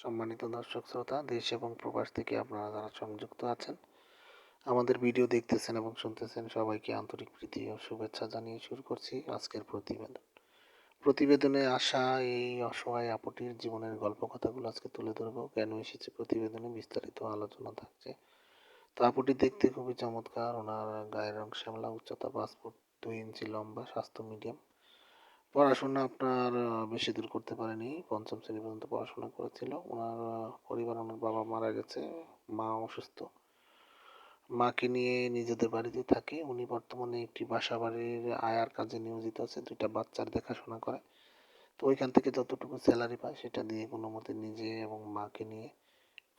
সম্মানিত দর্শক শ্রোতা, দেশ এবং প্রবাস থেকে আপনারা যারা সংযুক্ত আছেন, আমাদের ভিডিও দেখতেছেন এবং শুনতেছেন, সবাইকে আন্তরিক প্রীতি ও শুভেচ্ছা জানিয়ে শুরু করছি আজকের প্রতিবেদন। প্রতিবেদনে আসা এই অসহায় আপুটির জীবনের গল্প কথাগুলো আজকে তুলে ধরবো। কেন এসেছে প্রতিবেদনে বিস্তারিত আলোচনা থাকছে। তো আপুটি দেখতে খুবই চমৎকার। ওনার গায়ের রং শ্যামলা, উচ্চতা 5 ফুট 2 ইঞ্চি, লম্বা, স্বাস্থ্য মিডিয়াম। পড়াশোনা আপনার বেশি দূর করতে পারেনি, পঞ্চম শ্রেণী পর্যন্ত পড়াশোনা করেছিল। ওনার পরিবার, ওনার বাবা মারা গেছে, মা অসুস্থ। মাকে নিয়ে নিজেদের বাড়িতে থাকে। উনি বর্তমানে একটি বাসা বাড়ির আয়ার কাজে নিয়োজিত আছে, 2টা বাচ্চার দেখাশোনা করে। তো ওইখান থেকে যতটুকু স্যালারি পায় সেটা দিয়ে কোনো মতে নিজে এবং মাকে নিয়ে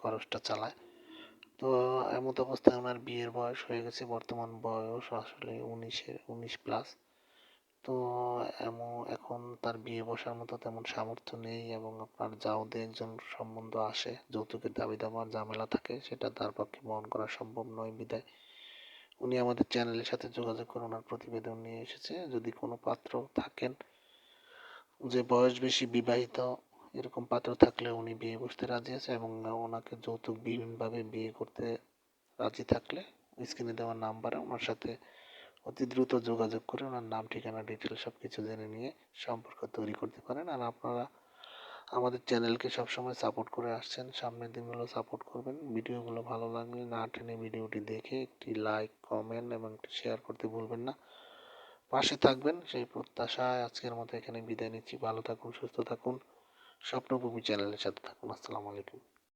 খরচটা চালায়। তো এমত অবস্থায় ওনার বিয়ের বয়স হয়ে গেছে, বর্তমান বয়স আসলে 19+। তো এখন তার বিয়ে বসার মতো তেমন সামর্থ্য নেই, এবং আপনার যদি একজন সম্বন্ধ আসে, যৌতুকের দাবি দাবার ঝামেলা থাকে, সেটা তার পক্ষে বহন করা সম্ভব নয় বিধায় উনি আমাদের চ্যানেলের সাথে যোগাযোগ করে ওনার প্রতিবেদন নিয়ে এসেছে। যদি কোনো পাত্র থাকেন যে বয়স বেশি, বিবাহিত, এরকম পাত্র থাকলে উনি বিয়ে বসতে রাজি আছে, এবং ওনাকে যৌতুক বিহীনভাবে বিয়ে করতে রাজি থাকলে স্ক্রিনে দেওয়া নাম্বারে ওনার সাথে অতি দ্রুত যোগাযোগ করে ওনার নাম, ঠিকানা, ডিটেল সব কিছু জেনে নিয়ে সম্পর্ক তৈরি করতে পারেন। আর আপনারা আমাদের চ্যানেলকে সবসময় সাপোর্ট করে আসছেন, সামনের দিনগুলো সাপোর্ট করবেন। ভিডিওগুলো ভালো লাগলে না টেনে ভিডিওটি দেখে একটি লাইক, কমেন্ট এবং একটি শেয়ার করতে ভুলবেন না। পাশে থাকবেন সেই প্রত্যাশায় আজকের মতো এখানে বিদায় নিচ্ছি। ভালো থাকুন, সুস্থ থাকুন, স্বপ্নভূমি চ্যানেলের সাথে থাকুন। আসসালামু আলাইকুম।